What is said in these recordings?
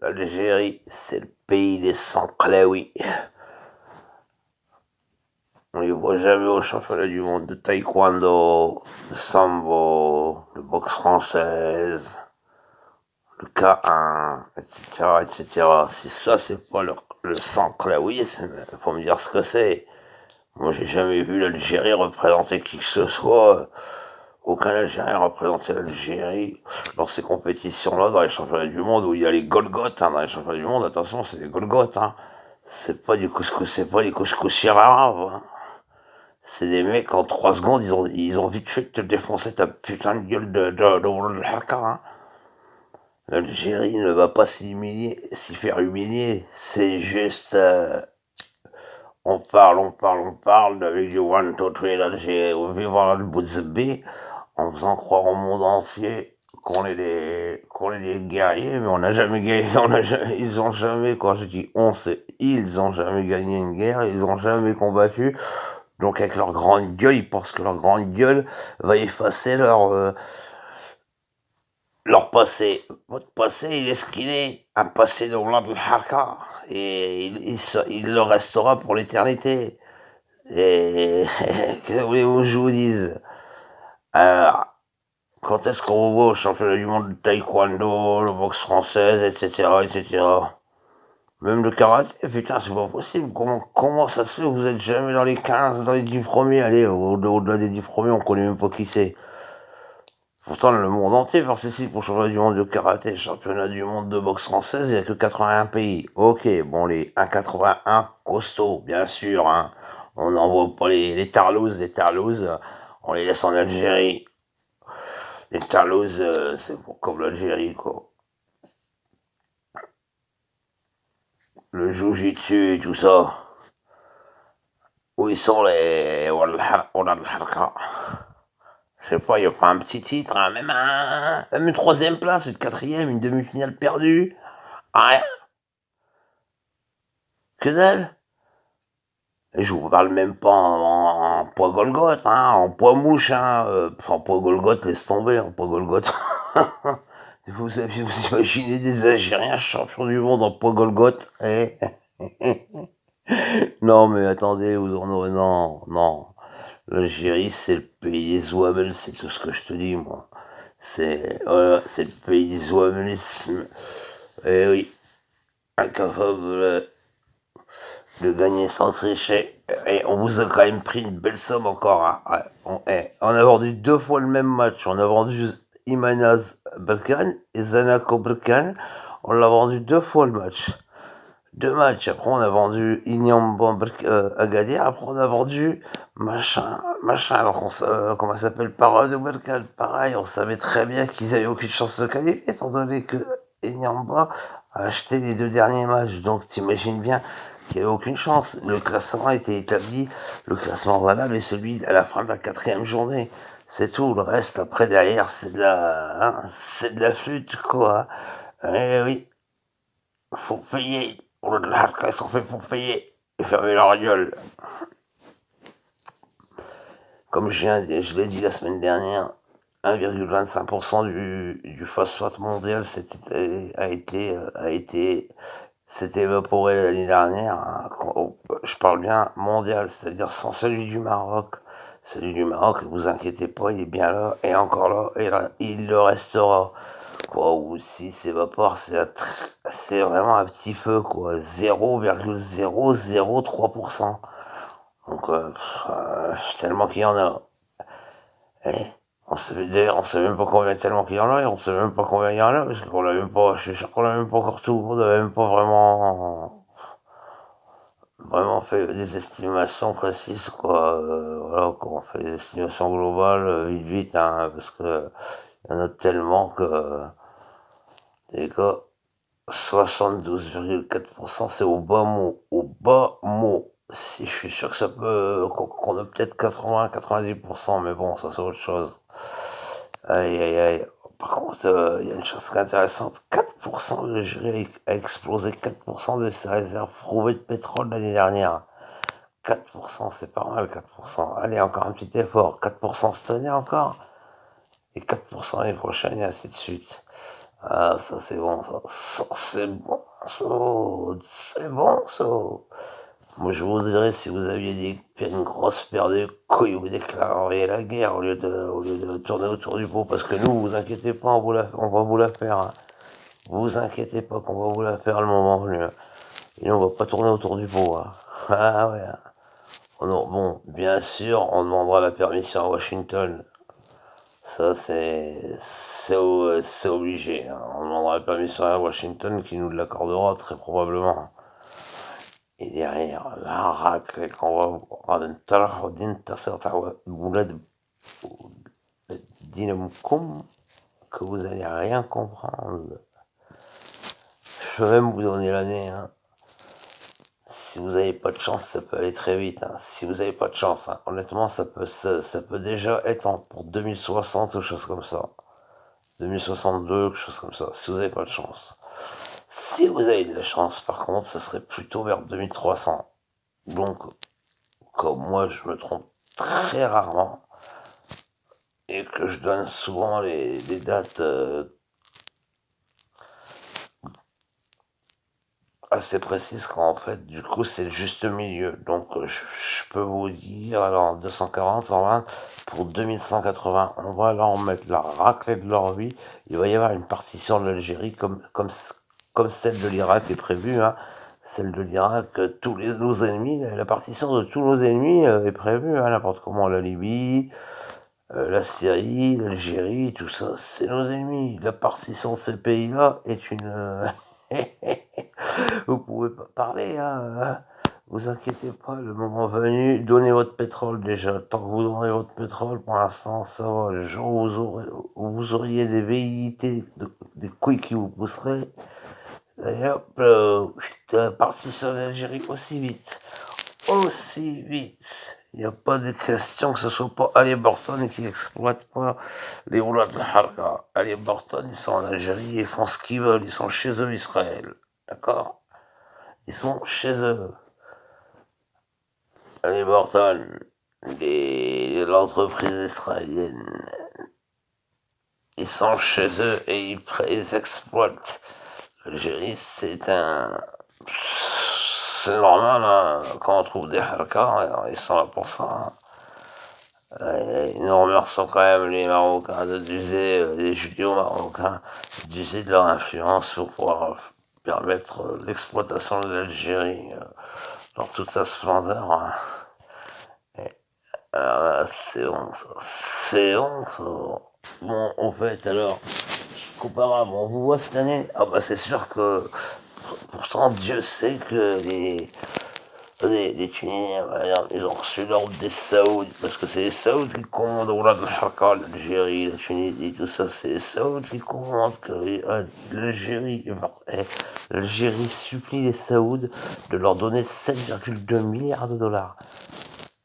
l'Algérie, c'est le pays des Sanclaoui. On les voit jamais au championnat du monde de taekwondo, de sambo, de boxe française, le K1, etc., etc. Si ça, c'est pas le Sanclaoui, il faut me dire ce que c'est. Moi, j'ai jamais vu l'Algérie représenter qui que ce soit. Aucun Algérien représentait l'Algérie dans ces compétitions-là, dans les championnats du monde, où il y a les Golgotes, hein, dans les championnats du monde, attention, c'est des Golgotes, hein. C'est pas du couscous, c'est pas des couscous arabes, hein. C'est des mecs, en 3 secondes, ils ont vite fait de te défoncer ta putain de gueule de Harka, hein. L'Algérie ne va pas s'y faire humilier, c'est juste, on parle, avec du one, two, three, l'Algérie, au vivant le bout de en faisant croire au monde entier qu'on est des guerriers, mais on n'a jamais gagné, ils ont jamais, quand je dis on, c'est ils ont jamais gagné une guerre, ils ont jamais combattu, donc avec leur grande gueule, ils pensent que leur grande gueule va effacer leur passé. Votre passé, il est ce qu'il est, un passé de Oulad al-Harka, et il le restera pour l'éternité. Et que voulez-vous que je vous dise? Alors, quand est-ce qu'on vous voit au championnat du monde de taekwondo, le boxe française, etc., etc. Même le karaté, putain, c'est pas possible. Comment ça se fait que vous êtes jamais dans les 15, dans les 10 premiers? Allez, au-delà des 10 premiers, on connaît même pas qui c'est. Pourtant, le monde entier participe au championnat du monde de karaté, le championnat du monde de boxe française, il n'y a que 81 pays. Ok, bon, les 1,81 costauds, bien sûr, hein. On n'envoie pas les tarlouses, on les laisse en Algérie. Les tarlouses, c'est comme l'Algérie, quoi. Le jiu-jitsu et tout ça. Où ils sont les Harka? Je sais pas, il y a pas un petit titre, hein, même une 3e place, une 4e, une demi-finale perdue. Rien. Que dalle. Et je vous parle même pas en poids Golgoth, hein, en poids mouche, hein. En poids Golgoth, laisse tomber, en poids Golgoth. Vous imaginez des Algériens champions du monde en poids Golgoth, eh? Non, mais attendez, vous en aurez. Non, non. L'Algérie, c'est le pays des Ouamels, c'est tout ce que je te dis, moi. Voilà, c'est le pays des Ouamelisme. Eh oui, incapable de gagner sans tricher. Et on vous a quand même pris une belle somme encore, hein. Ouais, on a vendu 2 fois le même match. On a vendu Imanaz Balkan et Zanako Balkan. On l'a vendu 2 fois le match. 2 matchs. Après, on a vendu Inyamba Agadir. Après, on a vendu machin. Alors, comment ça s'appelle? Parade Balkan. Pareil, on savait très bien qu'ils avaient aucune chance de qualifier, étant donné que Inyamba a acheté les 2 derniers matchs. Donc, t'imagines bien qu'il n'y avait aucune chance. Le classement a été établi. Le classement valable est celui à la fin de la 4e journée. C'est tout. Le reste, après, derrière, c'est de la flûte, quoi. Eh oui. Faut payer. Pour le ils sont faits pour payer et fermer leur gueule. Comme je l'ai dit la semaine dernière, 1,25% du phosphate mondial s'est évaporé l'année dernière, hein. Je parle bien mondial, c'est-à-dire sans celui du Maroc. Celui du Maroc, ne vous inquiétez pas, il est bien là, et encore là, et là, il le restera. Quoi, ou s'il s'évapore, c'est vraiment un petit feu, quoi. 0,003%. Donc, tellement qu'il y en a. Eh, d'ailleurs, on sait même pas combien tellement qu'il y en a, et on sait même pas combien il y en a, parce qu'on l'a même pas, je suis sûr qu'on l'a même pas encore tout, on n'a même pas vraiment fait des estimations précises, quoi. Voilà, quand on fait des estimations globales, vite, hein, parce que il y en a tellement que, les gars, 72,4%, c'est au bas mot. Au bas mot. Si je suis sûr que ça peut. Qu'on a peut-être 80-90%, mais bon, ça c'est autre chose. Aïe aïe aïe. Par contre, il y a une chose qui est intéressante. 4% de l'Algérie a explosé 4% de ses réserves prouvées de pétrole l'année dernière. 4%, c'est pas mal, 4%. Allez, encore un petit effort. 4% cette année encore. Et 4% l'année prochaine, et ainsi de suite. Ah, ça c'est bon, ça c'est bon, ça, c'est bon, ça. Moi je vous dirais, si vous aviez une grosse paire de couilles, vous déclareriez la guerre au lieu de tourner autour du pot, parce que nous, vous inquiétez pas, on va vous la faire, hein. Vous inquiétez pas qu'on va vous la faire le moment venu, hein. Et nous, on va pas tourner autour du pot, hein. Ah ouais. Bon, bien sûr, on demandera la permission à Washington. Ça, c'est obligé, hein. On demandera la permission à Washington qui nous l'accordera très probablement. Et derrière, la raclée qu'on va غادي نطرح ودي نتصل تاع ولاد دينامكم que vous allez rien comprendre. Je peux même vous donner l'année, hein. Si vous n'avez pas de chance, ça peut aller très vite, hein. Si vous n'avez pas de chance, hein. Honnêtement, ça peut déjà être pour 2060 ou quelque chose comme ça. 2062, quelque chose comme ça, si vous n'avez pas de chance. Si vous avez de la chance, par contre, ça serait plutôt vers 2300. Donc, comme moi, je me trompe très rarement et que je donne souvent les dates assez précises quand en fait, du coup, c'est le juste milieu. Donc, je peux vous dire, alors, 240, 120, pour 2180, on va leur mettre la raclée de leur vie. Il va y avoir une partition de l'Algérie comme celle de l'Irak est prévue, hein. Celle de l'Irak, nos ennemis, la partition de tous nos ennemis est prévue, hein, n'importe comment, la Libye, la Syrie, l'Algérie, tout ça, c'est nos ennemis. La partition de ces pays-là est une... vous pouvez pas parler, hein. Vous inquiétez pas, le moment venu, donnez votre pétrole déjà. Tant que vous donnez votre pétrole, pour l'instant, ça va. Le jour où vous auriez des velléités, des couilles qui vous pousseraient, et hop, parti sur l'Algérie aussi vite. Aussi vite. Il n'y a pas de question que ce soit pas Ali Burton qui exploite pas les Oulad al-Harka. Ali Burton, ils sont en Algérie, ils font ce qu'ils veulent, ils sont chez eux, Israël. D'accord? Ils sont chez eux. Ali Burton, l'entreprise israélienne, ils sont chez eux et ils exploitent. L'Algérie, c'est normal, hein, quand on trouve des harkas, ils sont là pour ça, hein. Nous remercions quand même les Marocains d'user, les Judéo-Marocains, d'user de leur influence pour pouvoir permettre l'exploitation de l'Algérie dans toute sa splendeur, hein. Alors c'est bon ça, c'est bon ça. Bon, en fait, alors, comparable, on vous voit cette année. Ah bah c'est sûr que, pourtant, Dieu sait que les Tunisiens, par exemple, ils ont reçu l'ordre des Saouds, parce que c'est les Saouds qui commandent l'Algérie, la Tunisie, tout ça, c'est les Saouds qui commandent que l'Algérie supplie les Saouds de leur donner 7,2 milliards de dollars.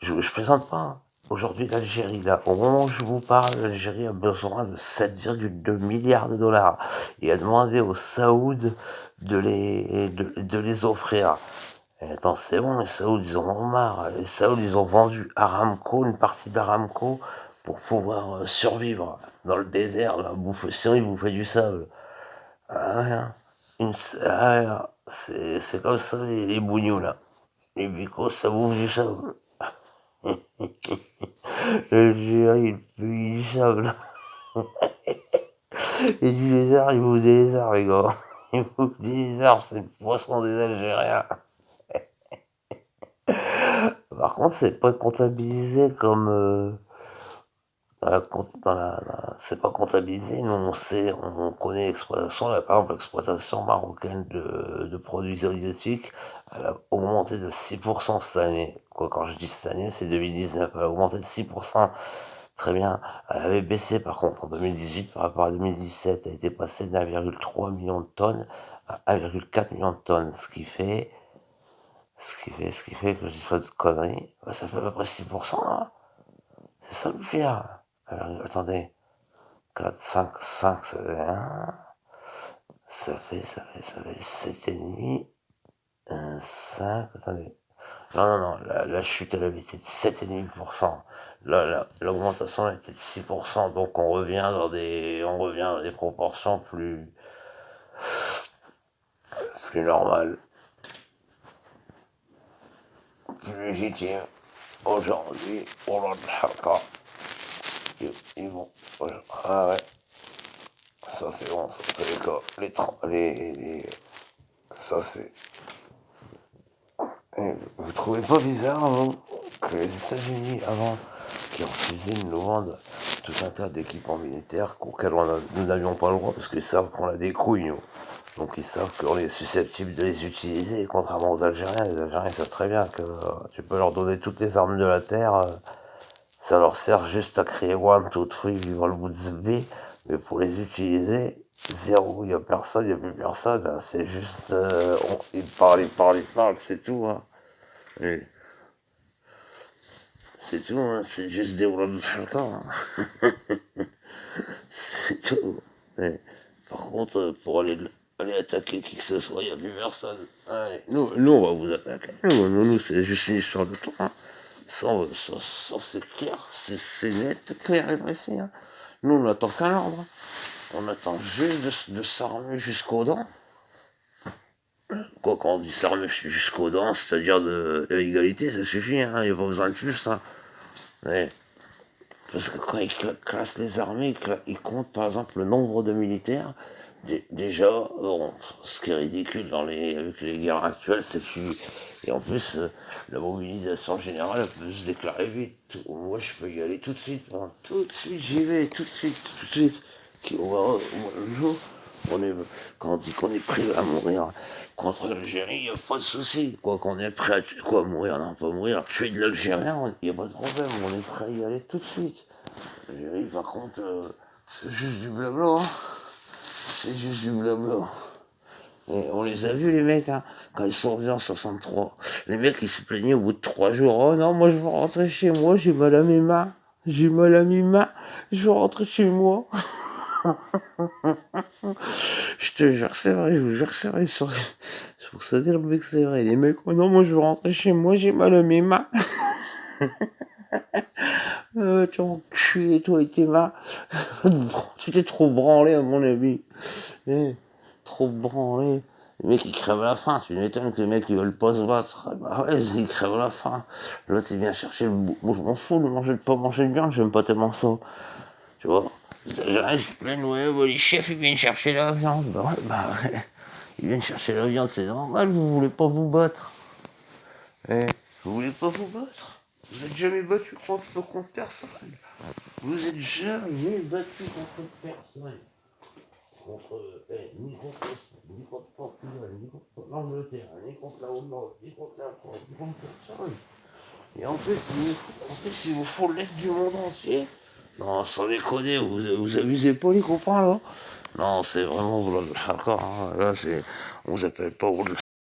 Je plaisante pas, hein. Aujourd'hui, l'Algérie, là, au moment où je vous parle, l'Algérie a besoin de 7,2 milliards de dollars et a demandé aux Saouds de les offrir. Et attends, c'est bon, les Saouds, ils en ont marre. Les Saouds, ils ont vendu Aramco, une partie d'Aramco, pour pouvoir survivre dans le désert, là, sinon ils bouffaient du sable. Ah, rien. C'est comme ça, les bougnous, là. Les bicos, ça bouffe du sable. L'Algérie, le pays du sable. Et du lézard, ils bouffent des lézards, les gars. Ils bouffent des lézards, c'est le poisson des Algériens. Par contre, c'est pas comptabilisé comme c'est pas comptabilisé. Nous, on sait, on connaît l'exploitation. Là, par exemple, l'exploitation marocaine de produits halieutiques, elle a augmenté de 6% cette année. Quoi, quand je dis cette année, c'est 2019. Elle a augmenté de 6%. Très bien. Elle avait baissé, par contre, en 2018 par rapport à 2017. Elle était passée de 1,3 million de tonnes à 1,4 million de tonnes. Ce qui fait que je dis pas de conneries. Ça fait à peu près 6%, hein. C'est ça le pire. Alors, attendez. 4, 5, ça fait 1. Ça fait 7,5. 5, attendez. Non, la chute, elle avait été de 7,5%. Là, l'augmentation, elle était de 6%. Donc, on revient dans des proportions plus normal, plus légitime. Aujourd'hui, pour l'Al-Harqa, ils vont. Ah ouais, ça c'est bon, ça, ça c'est. Et vous trouvez pas bizarre, vous, que les États-Unis, avant, qui refusaient de nous vendre tout un tas d'équipements militaires auxquels nous n'avions pas le droit, parce qu'ils savent qu'on a des couilles, nous. Donc ils savent qu'on est susceptible de les utiliser, contrairement aux Algériens. Les Algériens savent très bien que tu peux leur donner toutes les armes de la terre, ça leur sert juste à créer one, two, three, vivant le bout de zb, mais pour les utiliser, zéro, il n'y a personne, il n'y a plus personne, hein. C'est juste, ils parlent, c'est tout, hein. Et c'est tout, hein. C'est juste des rouleaux de Halka, hein. C'est tout. Et, par contre, pour aller attaquer qui que ce soit, il n'y a plus personne. Allez, nous, on va vous attaquer. Nous, c'est juste une histoire de temps, hein. Ça, c'est clair, c'est net, clair et précis, hein. Nous, on n'attend qu'un ordre. On attend juste de s'armer jusqu'aux dents. Quoi, quand on dit s'armer jusqu'aux dents, c'est-à-dire de l'égalité, ça suffit, hein. Il n'y a pas besoin de plus, hein. Mais, parce que quand ils classent les armées, ils comptent par exemple le nombre de militaires. Déjà, bon, ce qui est ridicule avec les guerres actuelles, c'est que. Et en plus, la mobilisation générale, elle peut se déclarer vite. Moi, je peux y aller tout de suite. Hein. Tout de suite, j'y vais, tout de suite. Le jour, quand on dit qu'on est prêt à mourir contre l'Algérie, il n'y a pas de souci. Quoi qu'on est prêt à mourir, non, pas mourir, tuer de l'Algérien, il n'y a pas de problème. On est prêt à y aller tout de suite. L'Algérie, par contre, c'est juste du blabla. Hein. C'est juste du blabla. Et on les a vus, les mecs, hein, quand ils sont revenus en 63. Les mecs, ils se plaignaient au bout de 3 jours. Oh non, moi, je veux rentrer chez moi, j'ai mal à mes mains. Je veux rentrer chez moi. Je te jure, c'est vrai, je vous jure, c'est vrai. C'est pour ça dire, le mec, c'est vrai. Les mecs, oh non, moi, je veux rentrer chez moi, j'ai mal à mes mains. Tu enculé, toi et tes mains. Tu t'es trop branlé, à mon avis. Trop branlé. Les mecs, ils crèvent à la faim. Tu m'étonnes que les mecs, ils veulent pas se battre. Bah ouais, ils crèvent à la faim. L'autre, il vient chercher le bout. Moi, je m'en fous de pas manger de viande, j'aime pas tellement ça. Tu vois. Je plains, ouais, les chefs, ils viennent chercher la viande. Bah ouais. Ils viennent chercher la viande, c'est normal, vous voulez pas vous battre. Vous voulez pas vous battre. Vous êtes jamais battu contre personne. Vous êtes jamais battu contre personne. Ni contre Portugal, ni contre l'Angleterre, ni contre la Hollande, ni contre la France, ni contre personne. Et en plus, il vous faut l'aide du monde entier. Non, sans déconner, vous abusez pas les copains là. Non, c'est vraiment le hardcore, hein. Là, on vous appelle pas le